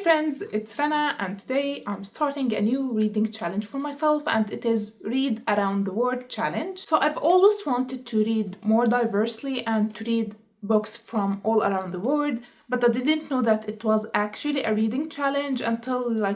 friends, it's Rana, and today I'm starting a new reading challenge for myself, and it is Read Around the World Challenge. So I've always wanted to read more diversely and to read books from all around the world, but I didn't know that it was actually a reading challenge until a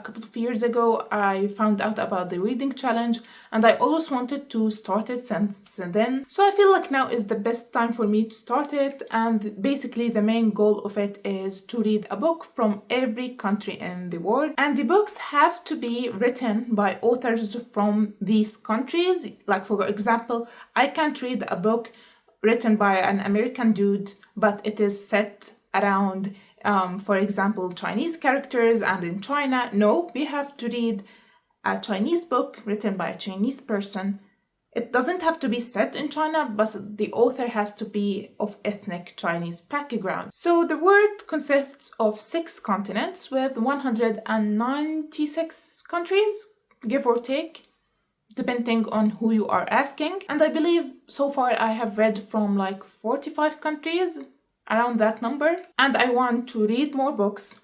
couple of years ago. I found out about the reading challenge and I always wanted to start it since then. So I feel like now is the best time for me to start it, and basically the main goal of it is to read a book from every country in the world, and the books have to be written by authors from these countries. Like, for example, I can't read a book written by an American dude, but it is set around, for example, Chinese characters and in China. No, we have to read a Chinese book written by a Chinese person. It doesn't have to be set in China, but the author has to be of ethnic Chinese background. So the world consists of 6 continents with 196 countries, give or take, depending on who you are asking. And I believe so far I have read from like 45 countries, around that number. And I want to read more books,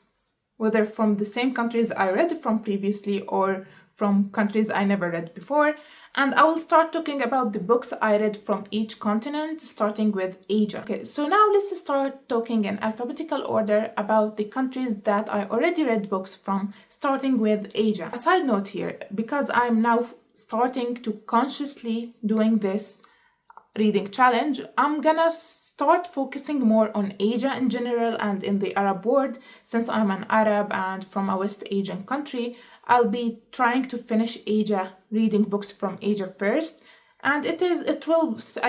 whether from the same countries I read from previously or from countries I never read before. And I will start talking about the books I read from each continent, starting with Asia. Okay, so now let's start talking in alphabetical order about the countries that I already read books from, starting with Asia. A side note here, because I'm now starting to consciously doing this reading challenge, I'm gonna start focusing more on Asia in general and in the Arab world. Since I'm an Arab and from a West Asian country, I'll be trying to finish Asia, reading books from Asia first. And I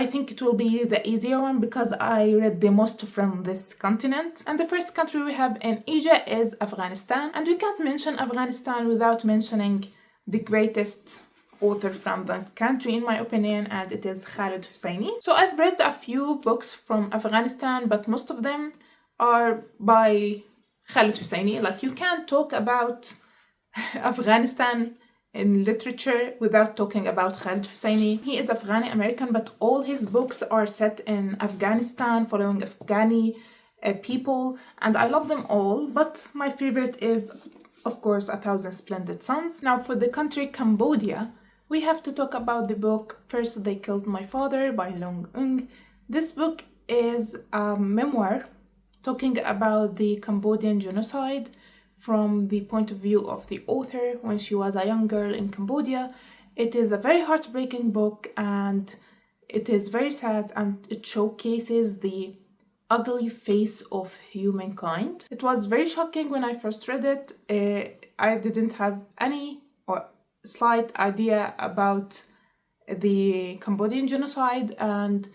think it will be the easier one because I read the most from this continent. And the first country we have in Asia is Afghanistan. And we can't mention Afghanistan without mentioning the greatest author from the country, in my opinion, and it is Khaled Hosseini. So I've read a few books from Afghanistan, but most of them are by Khaled Hosseini. Like, you can't talk about Afghanistan in literature without talking about Khaled Hosseini. He is Afghani American, but all his books are set in Afghanistan, following Afghani people, and I love them all, but my favorite is, of course, A Thousand Splendid Suns. Now, for the country Cambodia, we have to talk about the book First They Killed My Father by Long Ung. This book is a memoir talking about the Cambodian genocide from the point of view of the author when she was a young girl in Cambodia. It is a very heartbreaking book and it is very sad, and it showcases the ugly face of humankind. It was very shocking when I first read it. I didn't have any or slight idea about the Cambodian genocide, and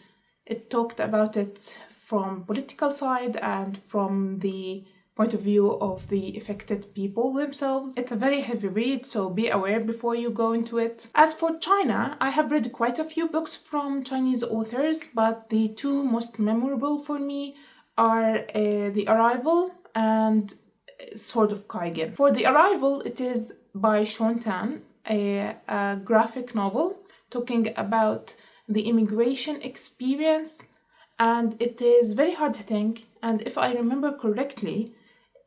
it talked about it from political side and from the point of view of the affected people themselves. It's a very heavy read, so be aware before you go into it. As for China, I have read quite a few books from Chinese authors, but the 2 most memorable for me are The Arrival and Sword of Kaigen. For The Arrival, it is by Sean Tan, a graphic novel talking about the immigration experience, and it is very hard-hitting, and if I remember correctly,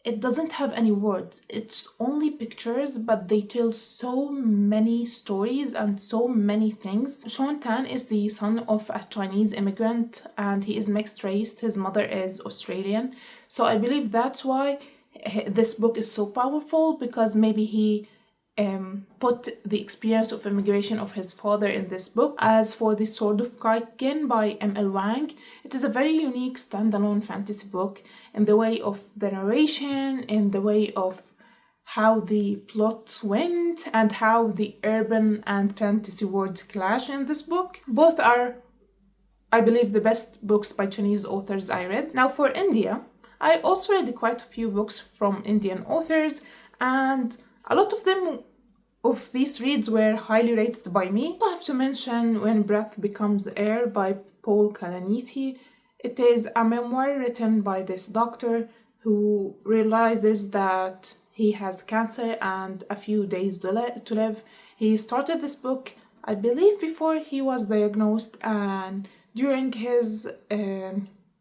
it doesn't have any words. It's only pictures, but they tell so many stories and so many things. Sean Tan is the son of a Chinese immigrant and he is mixed race. His mother is Australian. So I believe that's why this book is so powerful, because maybe he put the experience of immigration of his father in this book. As for The Sword of Kaigen by M.L. Wang, it is a very unique standalone fantasy book in the way of the narration, in the way of how the plot went, and how the urban and fantasy worlds clash in this book. Both are, I believe, the best books by Chinese authors I read. Now, for India, I also read quite a few books from Indian authors, and a lot of them of these reads were highly rated by me. I have to mention When Breath Becomes Air by Paul Kalanithi. It is a memoir written by this doctor who realizes that he has cancer and a few days to live. He started this book, I believe, before he was diagnosed and during his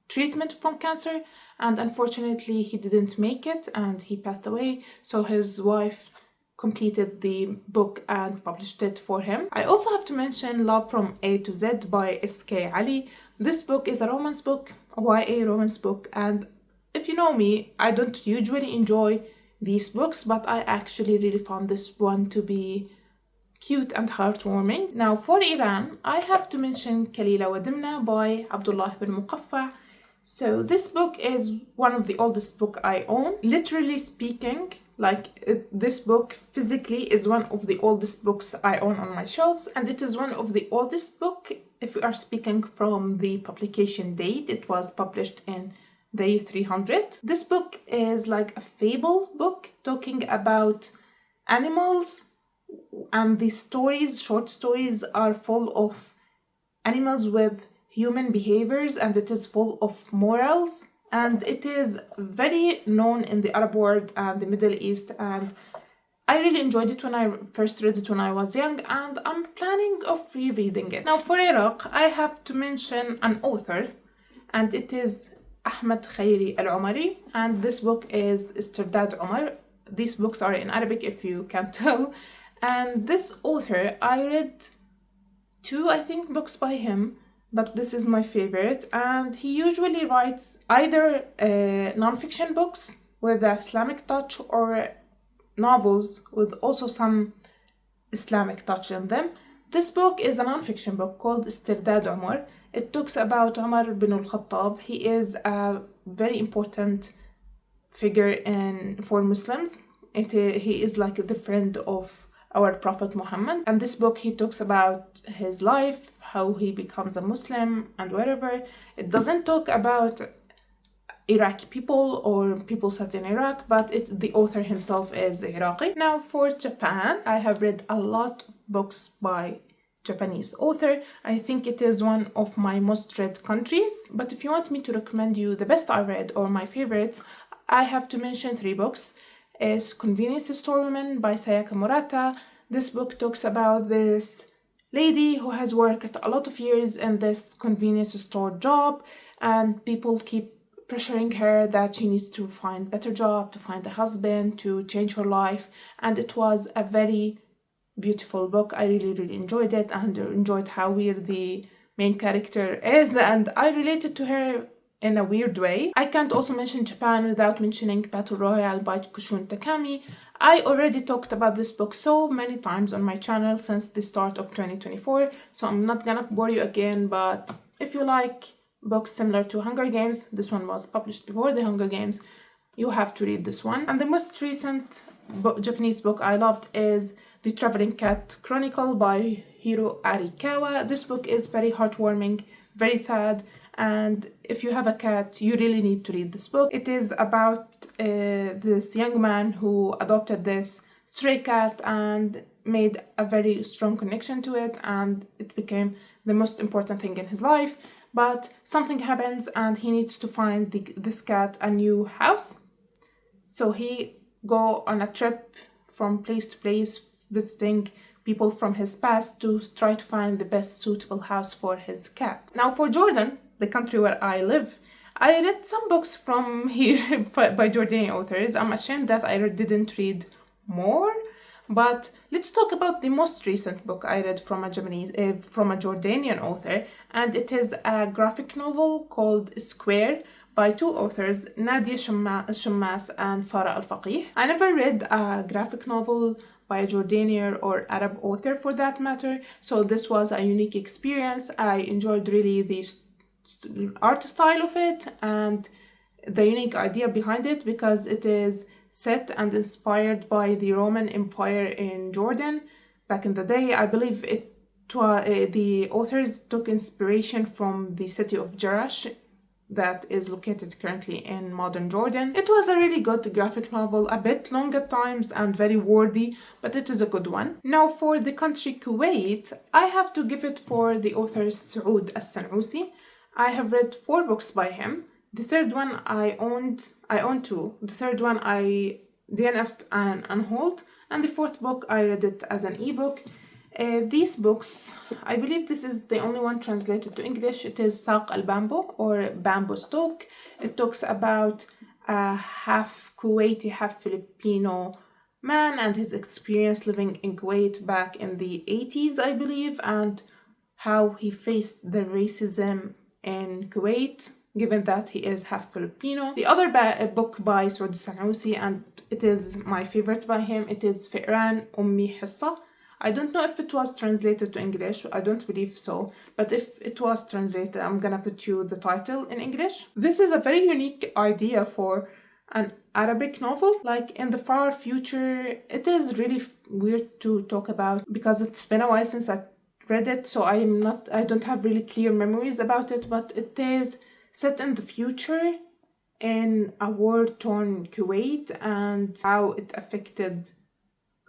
treatment from cancer, and unfortunately he didn't make it and he passed away, so his wife completed the book and published it for him. I also have to mention Love from A to Z by S.K. Ali. This book is a romance book, a YA romance book, and if you know me, I don't usually enjoy these books, but I actually really found this one to be cute and heartwarming. Now for Iran, I have to mention Kalila wa Dimna by Abdullah ibn Muqaffa. So this book is one of the oldest book I own. Literally speaking, this book physically is one of the oldest books I own on my shelves, and it is one of the oldest book if we are speaking from the publication date. It was published in the year 300. This book is like a fable book talking about animals, and the short stories are full of animals with human behaviors, and it is full of morals, and it is very known in the Arab world and the Middle East, and I really enjoyed it when I first read it when I was young, and I'm planning of rereading it. Now for Iraq, I have to mention an author, and it is Ahmed Khairi al-Umari, and this book is Istirdad Umar. These books are in Arabic if you can't tell, and this author, I read 2, I think, books by him, but this is my favorite, and he usually writes either non-fiction books with an Islamic touch or novels with also some Islamic touch in them. This book is a non-fiction book called Istirdad Umar. It talks about Umar bin al-Khattab. He is a very important figure for Muslims. He is like the friend of our Prophet Muhammad. And this book, he talks about his life, how he becomes a Muslim and whatever. It doesn't talk about Iraqi people or people set in Iraq, but the author himself is Iraqi. Now for Japan, I have read a lot of books by Japanese author. I think it is one of my most read countries. But if you want me to recommend you the best I read or my favorites, I have to mention 3 books. Is Convenience Store Woman by Sayaka Murata. This book talks about this lady who has worked a lot of years in this convenience store job, and people keep pressuring her that she needs to find a better job, to find a husband, to change her life, and it was a very beautiful book. I really enjoyed it, and enjoyed how weird the main character is, and I related to her in a weird way. I can't also mention Japan without mentioning Battle Royale by Kushun Takami. I already talked about this book so many times on my channel since the start of 2024, so I'm not gonna bore you again, but if you like books similar to Hunger Games, this one was published before the Hunger Games, you have to read this one. And the most recent Japanese book I loved is The Traveling Cat Chronicle by Hiro Arikawa. This book is very heartwarming, very sad, and if you have a cat, you really need to read this book. It is about this young man who adopted this stray cat and made a very strong connection to it, and it became the most important thing in his life. But something happens and he needs to find this cat a new house. So he go on a trip from place to place, visiting people from his past to try to find the best suitable house for his cat. Now for Jordan, the country where I live, I read some books from here by Jordanian authors. I'm ashamed that I didn't read more, but let's talk about the most recent book I read from a Jordanian author, and it is a graphic novel called Square by 2 authors, Nadia Shammas and Sara Al-Faqih. I never read a graphic novel by a Jordanian or Arab author for that matter, so this was a unique experience. I enjoyed really the art style of it and the unique idea behind it, because it is set and inspired by the Roman Empire in Jordan back in the day. I believe the authors took inspiration from the city of Jerash that is located currently in modern Jordan. It was a really good graphic novel, a bit long at times and very wordy, but it is a good one. Now for the country Kuwait, I have to give it for the author Saoud As-San'usi. I have read 4 books by him. The third one I own 2. The third one I DNF'd and unhauled, and the 4th book I read it as an ebook. These books, I believe this is the only one translated to English. It is Saq al-Bamboo, or Bamboo Stalk. It talks about a half Kuwaiti, half Filipino man and his experience living in Kuwait back in the 80s, I believe, and how he faced the racism in Kuwait, given that he is half Filipino. The other book by Saud Sanoussi, and it is my favorite by him, it is Fi'ran Ummi Hissa. I don't know if it was translated to English, I don't believe so, but if it was translated, I'm gonna put you the title in English. This is a very unique idea for an Arabic novel. Like in the far future, it is really weird to talk about because it's been a while since I read it, so I don't have really clear memories about it, but it is set in the future in a war-torn Kuwait and how it affected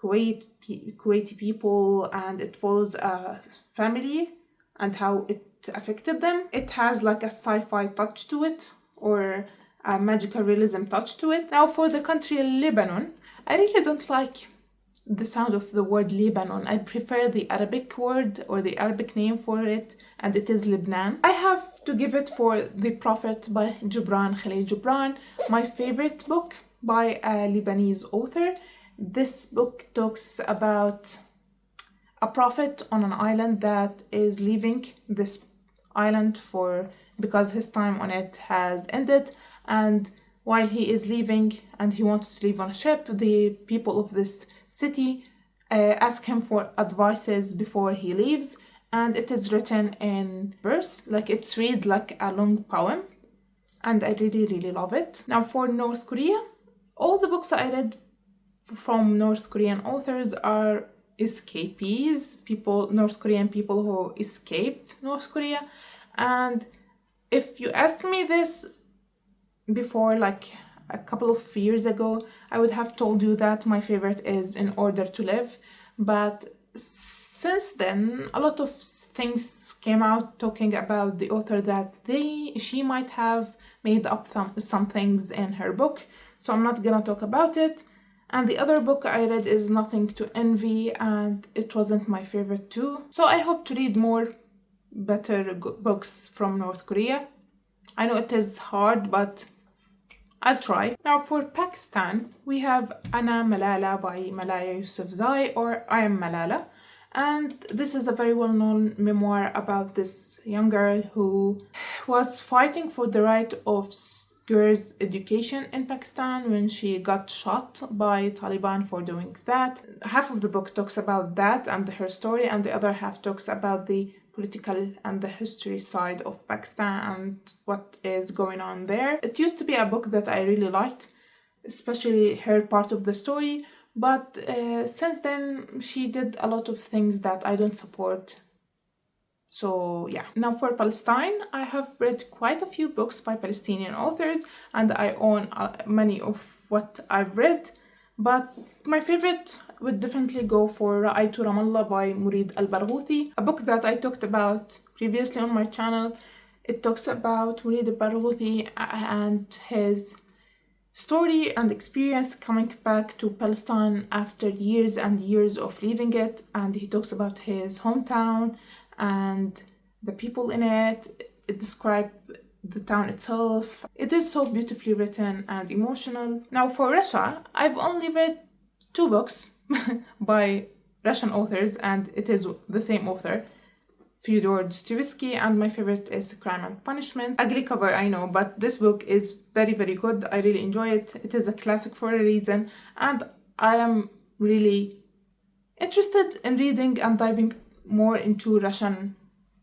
Kuwaiti people, and it follows a family and how it affected them. It has like a sci-fi touch to it, or a magical realism touch to it. Now for the country Lebanon, I really don't like the sound of the word Lebanon. I prefer the Arabic word or the Arabic name for it, and it is Lebanon. I have to give it for The Prophet by Gibran Khalil Gibran, my favorite book by a Lebanese author. This book talks about a prophet on an island that is leaving this island because his time on it has ended, and while he is leaving and he wants to leave on a ship, the people of this city ask him for advices before he leaves, and it is written in verse, like it's read like a long poem, and I really love it. Now for North Korea, all the books I read from North Korean authors are escapees, North Korean people who escaped North Korea. And if you asked me this before, like a couple of years ago, I would have told you that my favorite is In Order to Live. But since then, a lot of things came out talking about the author that she might have made up some things in her book, so I'm not gonna talk about it. And the other book I read is Nothing to Envy, and it wasn't my favorite too. So I hope to read more better books from North Korea. I know it is hard, but I'll try. Now for Pakistan, we have Ana Malala by Malala Yousafzai, or I Am Malala. And this is a very well-known memoir about this young girl who was fighting for the right of girls' education in Pakistan when she got shot by Taliban for doing that. Half of the book talks about that and her story, and the other half talks about the political and the history side of Pakistan and what is going on there. It used to be a book that I really liked, especially her part of the story, but since then she did a lot of things that I don't support. So yeah. Now for Palestine, I have read quite a few books by Palestinian authors, and I own many of what I've read, but my favorite would definitely go for Ra'aytu Ramallah by Murid al-Barghouthi, a book that I talked about previously on my channel. It talks about Murid al-Barghouthi and his story and experience coming back to Palestine after years and years of leaving it, and he talks about his hometown and the people in it. It describes the town itself. It is so beautifully written and emotional. Now for Russia, I've only read 2 books by Russian authors, and it is the same author, Fyodor Dostoevsky, and my favorite is Crime and Punishment. Ugly cover, I know, but this book is very good. I really enjoy it. It is a classic for a reason, and I am really interested in reading and diving more into Russian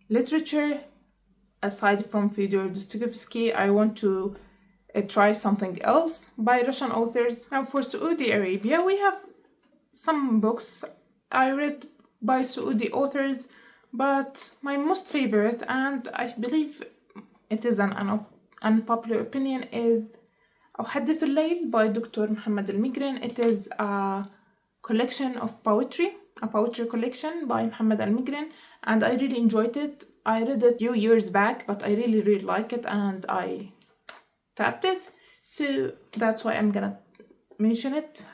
literature. Aside from Fyodor Dostoevsky, I want to try something else by Russian authors. Now for Saudi Arabia, we have some books I read by Saudi authors, but my most favorite, and I believe it is an unpopular opinion, is أحدث الليل by Dr. Muhammad al-Migrin. It is a collection of poetry, a poetry collection by Muhammad al-Migrin, and I really enjoyed it. I read it a few years back, but I really like it, and I tapped it, so that's why I'm gonna mention it.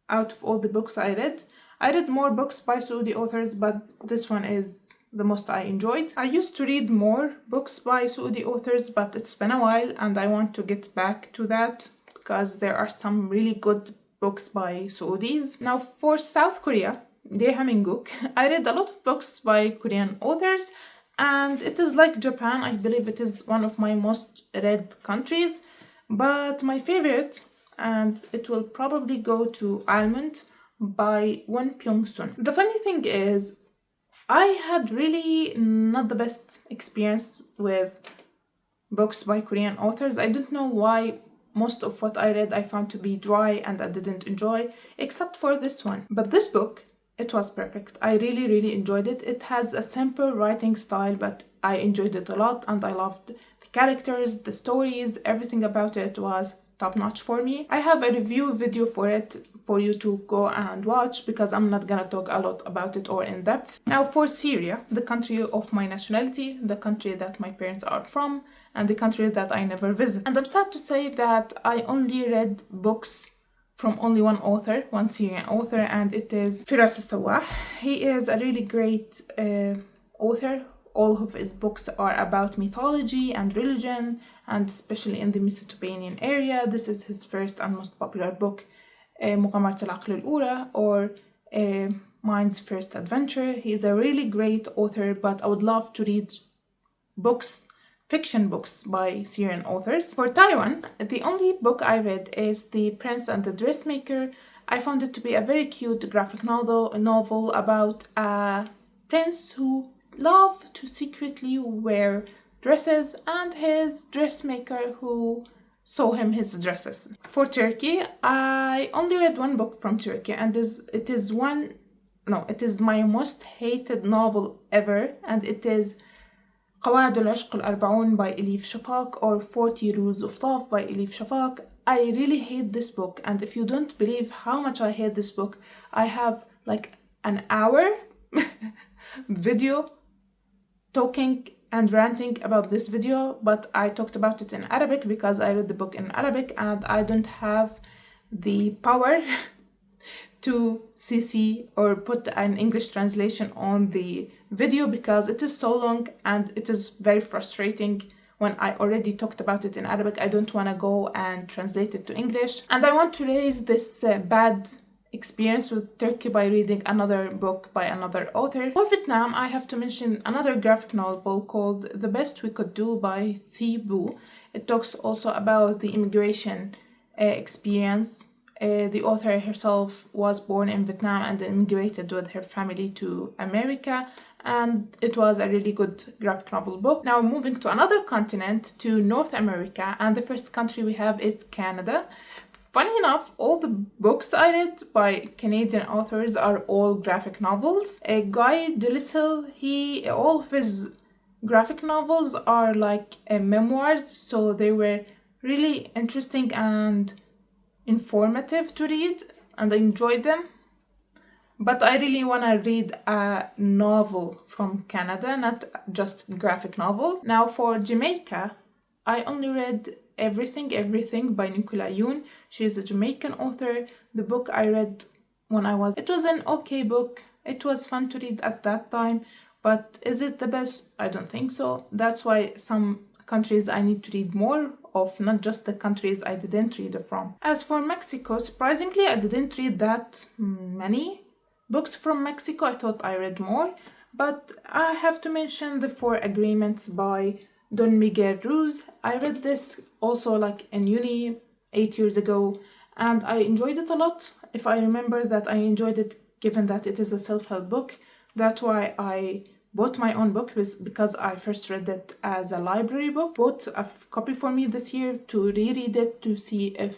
Out of all the books I read, I read more books by Saudi authors, but this one is the most I enjoyed. I used to read more books by Saudi authors, but it's been a while and I want to get back to that because there are some really good books by Saudis. Now for South Korea, Dae Hamin-guk, I read a lot of books by Korean authors, and it is like Japan. I believe it is one of my most read countries, but my favorite, and it will probably go to Almond by Won Pyong-sun. The funny thing is, I had really not the best experience with books by Korean authors. I don't know why most of what I read I found to be dry and I didn't enjoy, except for this one. But this book, it was perfect. I really enjoyed it. It has a simple writing style, but I enjoyed it a lot and I loved the characters, the stories, everything about it was top-notch for me. I have a review video for it for you to go and watch because I'm not gonna talk a lot about it or in depth. Now for Syria, the country of my nationality, the country that my parents are from, and the country that I never visit. And I'm sad to say that I only read books from only one author, one Syrian author, and it is Firas Sawah. He is a really great author. All of his books are about mythology and religion, and especially in the Mesopotamian area. This is his first and most popular book, مغامرة العقل الأولى, or Mind's First Adventure. He is a really great author, but I would love to read books, fiction books by Syrian authors. For Taiwan, the only book I read is The Prince and the Dressmaker. I found it to be a very cute graphic novel about a prince who loved to secretly wear dresses and his dressmaker who saw him his dresses. For Turkey, I only read one book from Turkey, and it is my most hated novel ever, and it is قواعد العشق الأربعون by Elif Shafak, or 40 Rules of Love by Elif Shafak. I really hate this book, and if you don't believe how much I hate this book, I have like an hour video talking and ranting about this video, but I talked about it in Arabic because I read the book in Arabic and I don't have the power to CC or put an English translation on the video because it is so long and it is very frustrating. When I already talked about it in Arabic, I don't want to go and translate it to English. And I want to raise this bad experience with Turkey by reading another book by another author. For Vietnam, I have to mention another graphic novel called The Best We Could Do by Thi Bu. It talks also about the immigration experience. The author herself was born in Vietnam and immigrated with her family to America, and it was a really good graphic novel book. Now moving to another continent, to North America, and the first country we have is Canada. Funny enough, all the books I read by Canadian authors are all graphic novels. Guy Delisle, all of his graphic novels are like memoirs, so they were really interesting and informative to read, and I enjoyed them. But I really want to read a novel from Canada, not just graphic novel. Now for Jamaica, I only read Everything by Nicola Yoon. She is a Jamaican author. The book I read it was an okay book. It was fun to read at that time, but is it the best? I don't think so. That's why some countries I need to read more of, not just the countries I didn't read from. As for Mexico, surprisingly, I didn't read that many books from Mexico. I thought I read more, but I have to mention The Four Agreements by Don Miguel Ruiz. I read this also like in uni 8 years ago, and I enjoyed it a lot. If I remember that I enjoyed it, given that it is a self-help book, that's why I bought my own book, because I first read it as a library book. Bought a copy for me this year to reread it to see if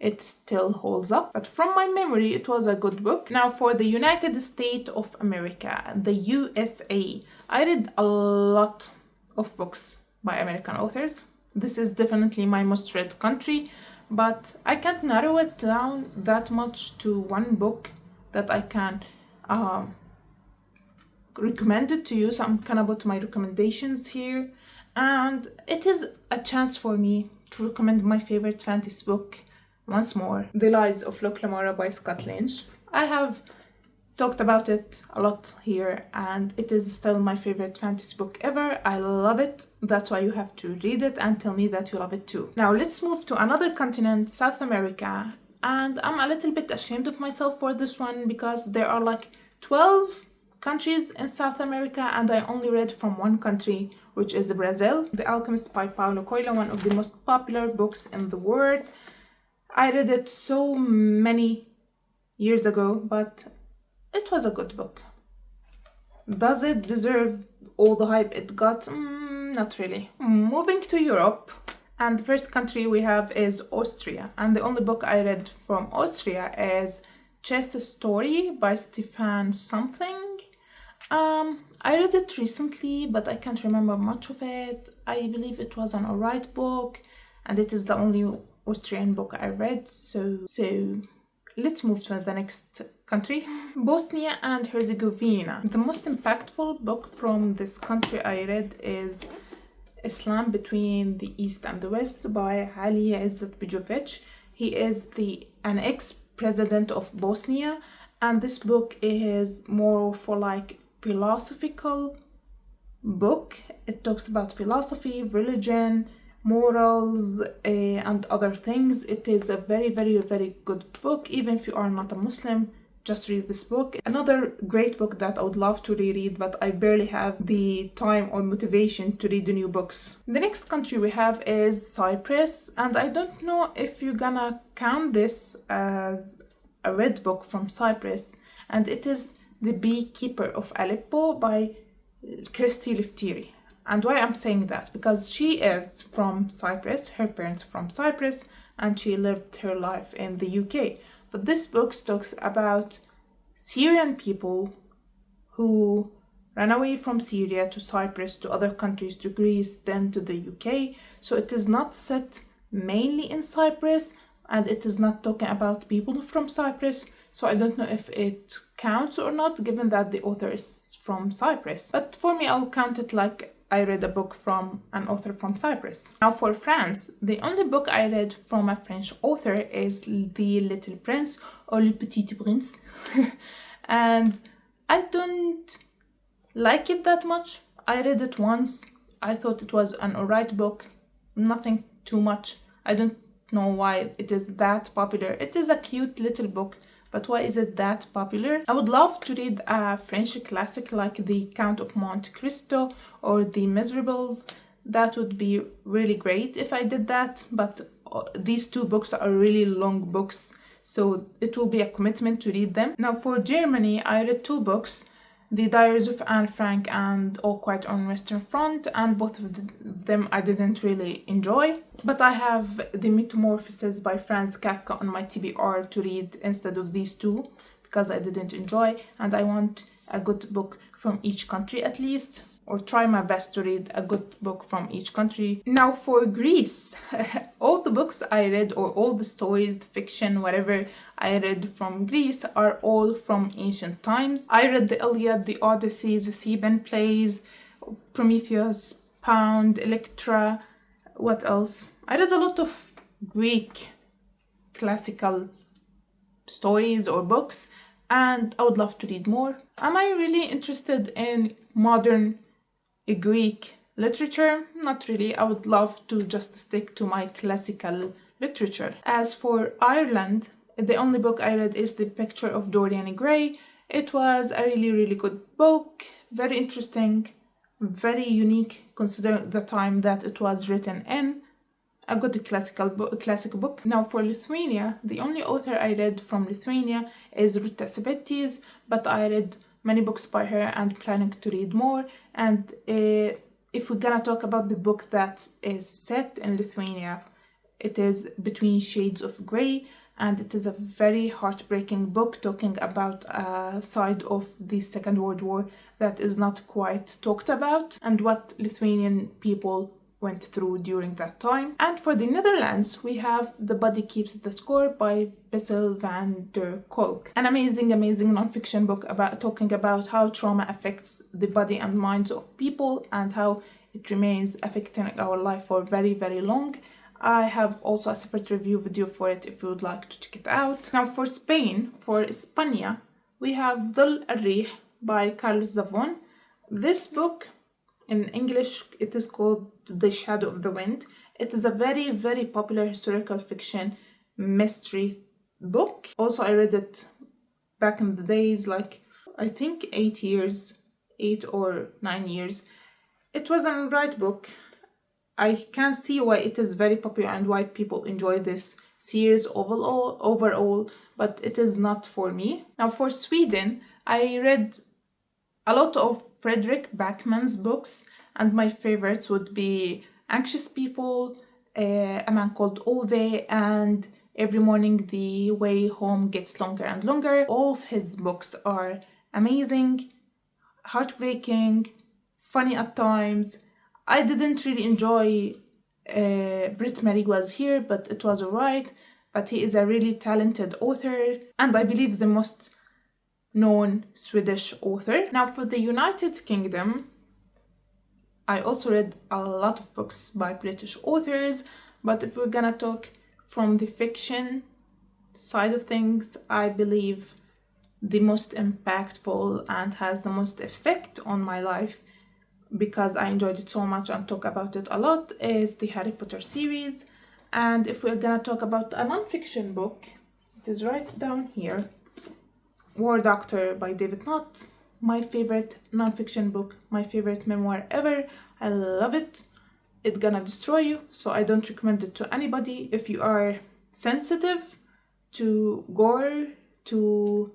it still holds up. But from my memory, it was a good book. Now for the United States of America, the USA, I read a lot of books by American authors. This is definitely my most read country, but I can't narrow it down that much to one book that I can recommend it to you. So I'm gonna put my recommendations here, and it is a chance for me to recommend my favorite fantasy book once more, The Lies of Locke Lamora by Scott Lynch. I have talked about it a lot here, and it is still my favorite fantasy book ever. I love it. That's why you have to read it and tell me that you love it too. Now let's move to another continent, South America. And I'm a little bit ashamed of myself for this one because there are like 12 countries in South America and I only read from one country, which is Brazil. The Alchemist by Paulo Coelho, one of the most popular books in the world. I read it so many years ago, but it was a good book. Does it deserve all the hype it got? Not really. Moving to Europe, and the first country we have is Austria. And the only book I read from Austria is Chess Story by Stefan something. I read it recently, but I can't remember much of it. I believe it was an alright book, and it is the only Austrian book I read. So let's move to the next country, Bosnia and Herzegovina. The most impactful book from this country I read is Islam Between the East and the West by Ali Izetbegovic. He is an ex-president of Bosnia, and this book is more for like philosophical book. It talks about philosophy, religion, morals, and other things. It is a very, very, very good book. Even if you are not a Muslim, just read this book. Another great book that I would love to reread, but I barely have the time or motivation to read the new books. The next country we have is Cyprus, and I don't know if you're gonna count this as a read book from Cyprus, and it is The Beekeeper of Aleppo by Christy Lefteri. And why I'm saying that? Because she is from Cyprus, her parents from Cyprus, and she lived her life in the UK. But this book talks about Syrian people who ran away from Syria to Cyprus, to other countries, to Greece, then to the UK. So it is not set mainly in Cyprus, and it is not talking about people from Cyprus. So I don't know if it counts or not, given that the author is from Cyprus. But for me, I'll count it like I read a book from an author from Cyprus. Now for France, the only book I read from a French author is The Little Prince or Le Petit Prince. And I don't like it that much. I read it once. I thought it was an alright book. Nothing too much. I don't know why it is that popular. It is a cute little book, but why is it that popular? I would love to read a French classic like The Count of Monte Cristo or The Miserables. That would be really great if I did that, but these two books are really long books, so it will be a commitment to read them. Now for Germany, I read two books, The Diaries of Anne Frank and All Quiet on Western Front, and both of them I didn't really enjoy. But I have The Metamorphoses by Franz Kafka on my TBR to read instead of these two, because I didn't enjoy, and I want a good book from each country at least, or try my best to read a good book from each country. Now for Greece, all the books I read, or all the stories, the fiction, whatever I read from Greece are all from ancient times. I read the Iliad, the Odyssey, the Theban plays, Prometheus, Pound, Electra, what else? I read a lot of Greek classical stories or books, and I would love to read more. Am I really interested in modern Greek literature? Not really. I would love to just stick to my classical literature. As for Ireland, the only book I read is The Picture of Dorian Gray. It was a really, really good book. Very interesting, very unique considering the time that it was written in. A good classic book. Now for Lithuania, the only author I read from Lithuania is Ruta Sepetys, but I read many books by her and planning to read more. And if we're gonna talk about the book that is set in Lithuania, it is Between Shades of Grey, and it is a very heartbreaking book talking about a side of the Second World War that is not quite talked about and what Lithuanian people went through during that time. And for the Netherlands, we have The Body Keeps the Score by Bessel van der Kolk. An amazing nonfiction book talking about how trauma affects the body and minds of people and how it remains affecting our life for very, very long. I have also a separate review video for it if you would like to check it out. Now for Spain, for España, we have Dhul al-Rih by Carlos Zavon. This book, in English, it is called The Shadow of the Wind. It is a very, very popular historical fiction mystery book. Also, I read it back in the days, like I think 8 or 9 years. It was a right book. I can see why it is very popular and why people enjoy this series overall, but it is not for me. Now, for Sweden, I read a lot of Fredrik Backman's books, and my favorites would be Anxious People, A Man Called Ove, and Every Morning the Way Home Gets Longer and Longer. All of his books are amazing, heartbreaking, funny at times. I didn't really enjoy Britt Marie Was Here, but it was alright. But he is a really talented author, and I believe the most known Swedish author. Now, for the United Kingdom, I also read a lot of books by British authors, but if we're gonna talk from the fiction side of things, I believe the most impactful and has the most effect on my life, because I enjoyed it so much and talk about it a lot, is the Harry Potter series. And if we're gonna talk about a non-fiction book, it is right down here, War Doctor by David Nutt. My favorite non-fiction book, my favorite memoir ever. I love it. It's gonna destroy you, so I don't recommend it to anybody. If you are sensitive to gore, to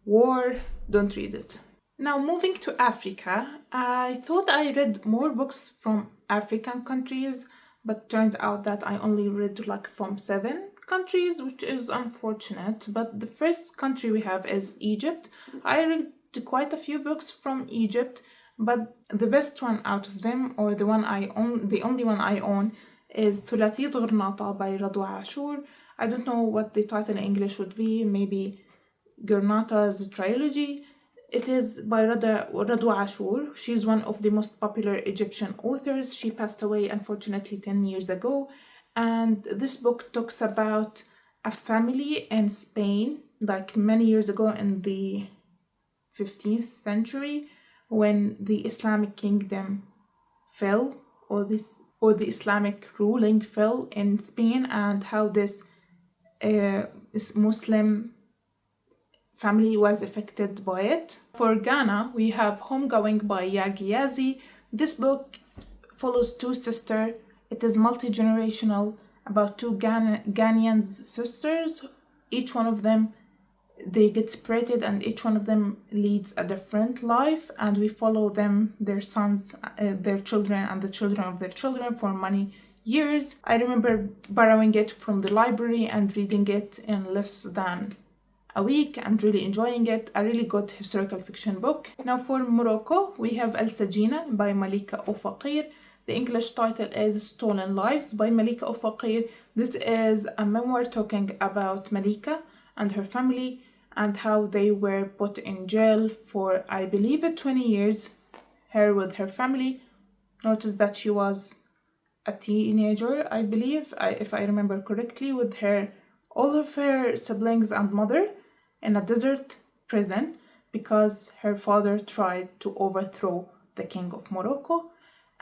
war, don't read it. Now, moving to Africa, I thought I read more books from African countries, but turned out that I only read like from 7 countries, which is unfortunate. But the first country we have is Egypt. I read quite a few books from Egypt, but the best one out of them, or the one I own, the only one I own, is ثلاثية غرناطة by Radwa Ashur. I don't know what the title in English would be, maybe Gurnata's trilogy. It is by Radwa Ashur. She's one of the most popular Egyptian authors. She passed away, unfortunately, 10 years ago. And this book talks about a family in Spain, like many years ago in the 15th century, when the Islamic kingdom fell, or the Islamic ruling fell in Spain, and how this Muslim family was affected by it. For Ghana, we have Homegoing by Yagi Yazi. This book follows 2 sisters. It is multi-generational, about 2 Ghanaian sisters. Each one of them, they get separated, and each one of them leads a different life, and we follow them, their sons, their children, and the children of their children for many years. I remember borrowing it from the library and reading it in less than a week and really enjoying it. A really good historical fiction book. Now, for Morocco, we have El Sajina by Malika Oufaqir. The English title is Stolen Lives by Malika Oufaqir. This is a memoir talking about Malika and her family, and how they were put in jail for, I believe, 20 years, her with her family. Notice that she was a teenager, I believe, if I remember correctly, with all of her siblings and mother in a desert prison, because her father tried to overthrow the king of Morocco.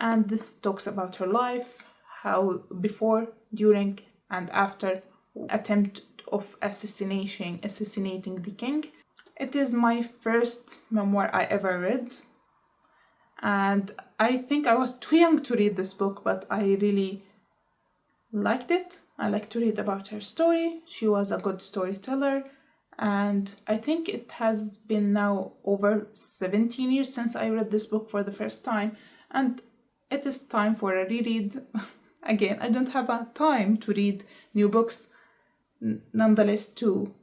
And this talks about her life, how before, during, and after attempt of assassinating the king. It is my first memoir I ever read, and I think I was too young to read this book, but I really liked it. I like to read about her story. She was a good storyteller, and I think it has been now over 17 years since I read this book for the first time, and it is time for a reread. Again, I don't have a time to read new books, nonetheless, to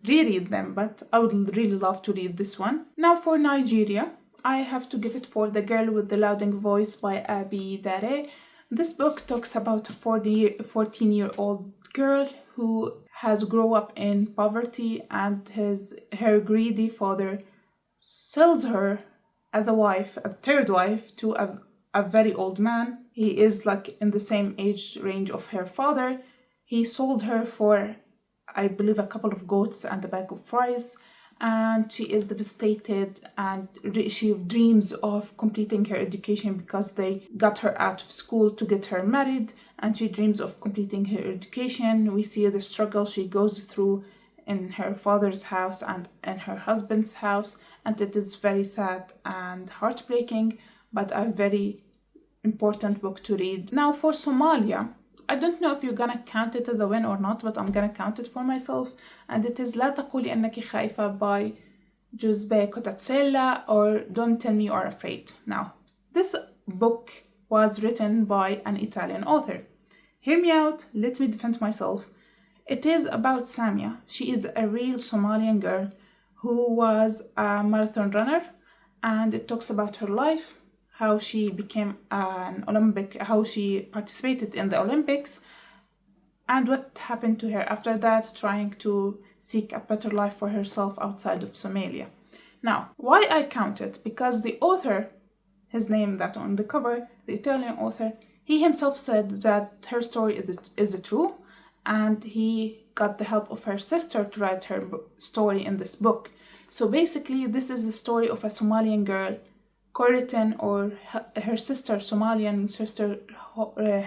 reread them, but I would really love to read this one. Now, for Nigeria, I have to give it for The Girl with the Louding Voice by Abi Dare. This book talks about a 14-year-old girl who has grown up in poverty, and her greedy father sells her as a wife, a third wife, to a very old man. He is like in the same age range of her father. He sold her for, I believe, a couple of goats and a bag of fries. and she is devastated, and she dreams of completing her education because they got her out of school to get her married, and she dreams of completing her education. We see the struggle she goes through in her father's house and in her husband's house, and it is very sad and heartbreaking, but a very important book to read. Now for Somalia, I don't know if you're gonna count it as a win or not, but I'm gonna count it for myself, and it is لا تقولي أنك خائفة by Juzbe Kotatsela, or Don't Tell Me You're Afraid. Now, this book was written by an Italian author. Hear me out, let me defend myself. It is about Samia. She is a real Somalian girl who was a marathon runner, and it talks about her life, how she became how she participated in the Olympics, and what happened to her after that, trying to seek a better life for herself outside of Somalia. Now, why I count it? Because the author, his name that on the cover, the Italian author, he himself said that her story is true, and he got the help of her sister to write her story in this book. So basically, this is the story of a Somalian girl co-written, or her sister, Somalian sister,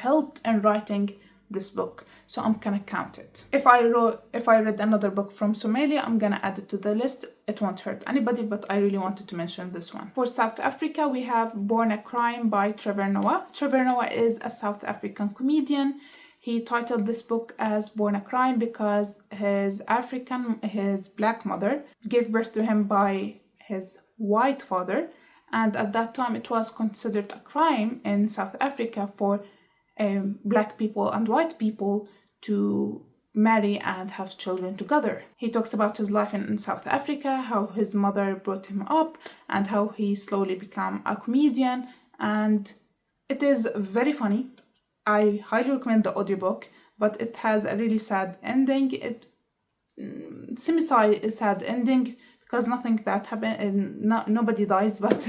helped in writing this book. So I'm gonna count it. If I read another book from Somalia, I'm gonna add it to the list. It won't hurt anybody, but I really wanted to mention this one. For South Africa, we have Born a Crime by Trevor Noah. Trevor Noah is a South African comedian. He titled this book as Born a Crime because his black mother gave birth to him by his white father, and at that time it was considered a crime in South Africa for black people and white people to marry and have children together. He talks about his life in South Africa, how his mother brought him up, and how he slowly became a comedian, and it is very funny. I highly recommend the audiobook, but it has a really sad ending. Semi-sad ending, because nothing bad happened and nobody dies, but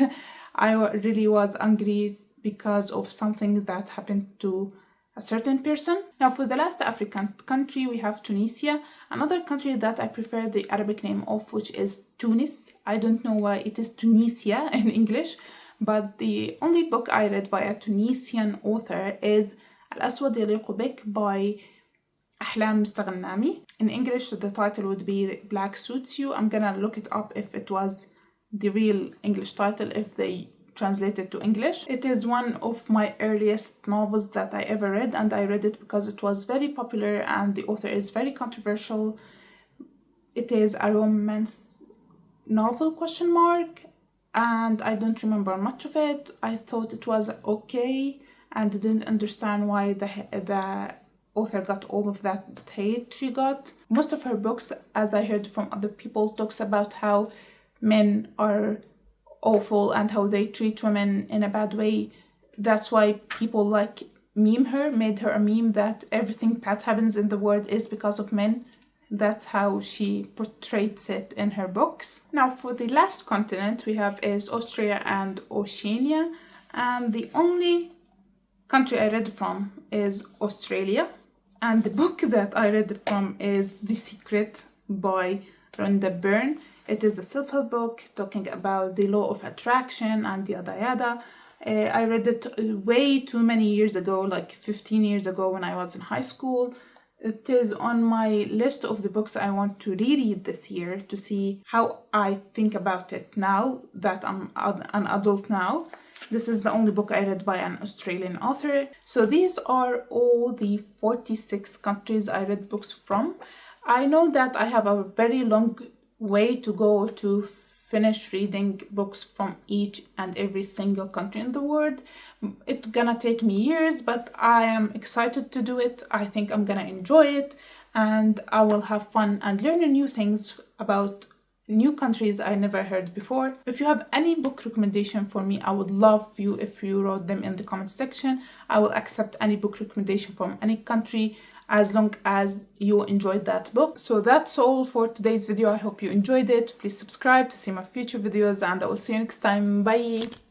I really was angry because of something that happened to a certain person. Now for the last African country, we have Tunisia, another country that I prefer the Arabic name of, which is Tunis. I don't know why it is Tunisia in English, but the only book I read by a Tunisian author is Al-Aswad Yaliqu Bik by Ahlam Mustaghnami. In English, the title would be Black Suits You. I'm gonna look it up if it was the real English title, if they translate it to English. It is one of my earliest novels that I ever read, and I read it because it was very popular and the author is very controversial. It is a romance novel, and I don't remember much of it. I thought it was okay and didn't understand why the author got all of that hate she got. Most of her books, as I heard from other people, talks about how men are awful and how they treat women in a bad way. That's why people like made her a meme that everything bad happens in the world is because of men. That's how she portrays it in her books. Now for the last continent we have is Austria and Oceania, and the only country I read from is Australia, and the book that I read from is The Secret by Rhonda Byrne. It is a self-help book talking about the law of attraction and yada yada. I read it way too many years ago, like 15 years ago when I was in high school. It is on my list of the books I want to reread this year to see how I think about it now that I'm an adult now. This is the only book I read by an Australian author. So these are all the 46 countries I read books from. I know that I have a very long way to go to finish reading books from each and every single country in the world. It's gonna take me years, but I am excited to do it. I think I'm gonna enjoy it, and I will have fun and learn new things about new countries I never heard before. If you have any book recommendation for me, I would love you if you wrote them in the comment section. I will accept any book recommendation from any country as long as you enjoyed that book. So that's all for today's video. I hope you enjoyed it. Please subscribe to see my future videos, and I will see you next time. Bye!